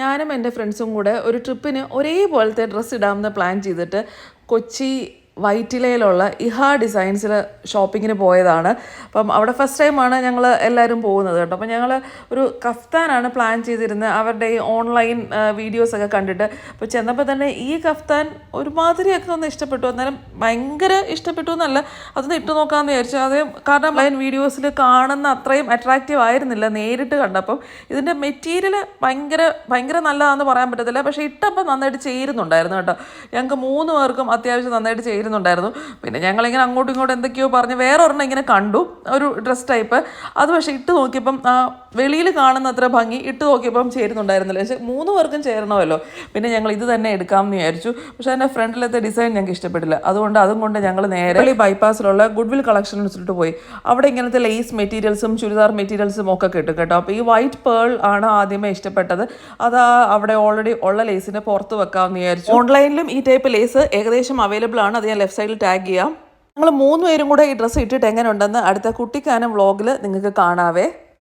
ഞാനും എൻ്റെ ഫ്രണ്ട്സും കൂടെ ഒരു ട്രിപ്പിന് ഒരേപോലത്തെ ഡ്രസ്സ് ഇടാമെന്ന് പ്ലാൻ ചെയ്തിട്ട് കൊച്ചി വൈറ്റിലയിലുള്ള ഇഹ ഡിസൈൻസിൽ ഷോപ്പിങ്ങിന് പോയതാണ്. അപ്പം അവിടെ ഫസ്റ്റ് ടൈമാണ് ഞങ്ങൾ എല്ലാവരും പോകുന്നത് കേട്ടോ. അപ്പം ഞങ്ങൾ ഒരു കഫ്താനാണ് പ്ലാൻ ചെയ്തിരുന്നത്, അവരുടെ ഈ ഓൺലൈൻ വീഡിയോസൊക്കെ കണ്ടിട്ട്. അപ്പോൾ ചെന്നപ്പോൾ തന്നെ ഈ കഫ്താൻ ഒരുമാതിരിയൊക്കെ ഒന്ന് ഇഷ്ടപ്പെട്ടു. അന്നേരം ഭയങ്കര ഇഷ്ടപ്പെട്ടു എന്നല്ല, അതൊന്ന് ഇട്ട് നോക്കാമെന്ന് വിചാരിച്ചു. അത് കാരണം ഓൺലൈൻ വീഡിയോസിൽ കാണുന്ന അത്രയും അട്രാക്റ്റീവ് ആയിരുന്നില്ല നേരിട്ട് കണ്ടപ്പം. ഇതിൻ്റെ മെറ്റീരിയൽ ഭയങ്കര നല്ലതാണെന്ന് പറയാൻ പറ്റത്തില്ല, പക്ഷേ ഇട്ടപ്പം നന്നായിട്ട് ചേരുന്നുണ്ടായിരുന്നു കേട്ടോ. ഞങ്ങൾക്ക് 3 പേർക്കും അത്യാവശ്യം നന്നായിട്ട് ചേരുന്നുണ്ടായിരുന്നു. പിന്നെ ഞങ്ങളിങ്ങനെ അങ്ങോട്ടും ഇങ്ങോട്ടും എന്തൊക്കെയോ പറഞ്ഞ് വേറെ ഒരെണ്ണം ഇങ്ങനെ കണ്ടു, ഒരു ഡ്രസ് ടൈപ്പ്. അത് പക്ഷേ ഇട്ട് നോക്കിയപ്പം വെളിയിൽ കാണുന്ന അത്ര ഭംഗി ഇട്ട് നോക്കിയപ്പം ചേരുന്നുണ്ടായിരുന്നില്ല. പക്ഷേ 3 പേർക്കും ചേരണമല്ലോ, പിന്നെ ഞങ്ങൾ ഇത് തന്നെ എടുക്കാമെന്ന് വിചാരിച്ചു. പക്ഷേ അതിൻ്റെ ഫ്രണ്ടിലത്തെ ഡിസൈൻ ഞങ്ങൾക്ക് ഇഷ്ടപ്പെട്ടില്ല. അതും കൊണ്ട് ഞങ്ങൾ നേരെ ബൈപ്പാസിലുള്ള ഗുഡ്വിൽ കളക്ഷൻസിലോട്ട് പോയി. അവിടെ ഇങ്ങനത്തെ ലേസ് മെറ്റീരിയൽസും ചുരിദാർ മെറ്റീരിയൽസും ഒക്കെ കിട്ടും കേട്ടോ. അപ്പോൾ ഈ വൈറ്റ് പേൾ ആണ് ആദ്യമേ ഇഷ്ടപ്പെട്ടത്. അത് അവിടെ ഓൾറെഡി ഉള്ള ലേസിനെ പുറത്ത് വെക്കാമെന്ന് വിചാരിച്ചു. ഓൺലൈനിലും ഈ ടൈപ്പ് ലേസ് ഏകദേശം അവൈലബിൾ ആണ്. അത് ഞാൻ ലെഫ്റ്റ് സൈഡിൽ ടാഗ് ചെയ്യാം. ഞങ്ങൾ 3 പേരും കൂടെ ഈ ഡ്രസ്സ് ഇട്ടിട്ട് എങ്ങനെ ഉണ്ടെന്ന് അടുത്ത കുട്ടിക്കാനം വ്ളോഗിൽ നിങ്ങൾക്ക് കാണാവേ.